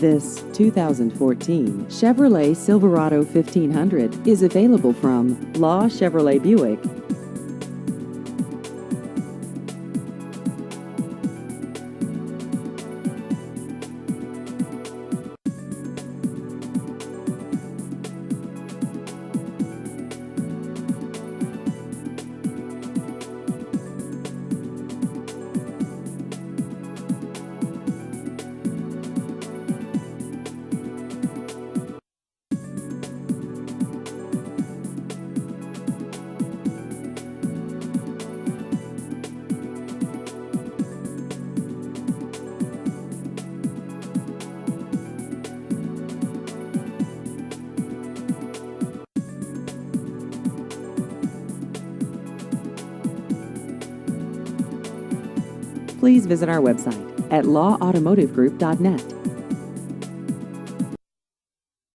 This 2014 Chevrolet Silverado 1500 is available from Law Chevrolet Buick. Please visit our website at lawautomotivegroup.net.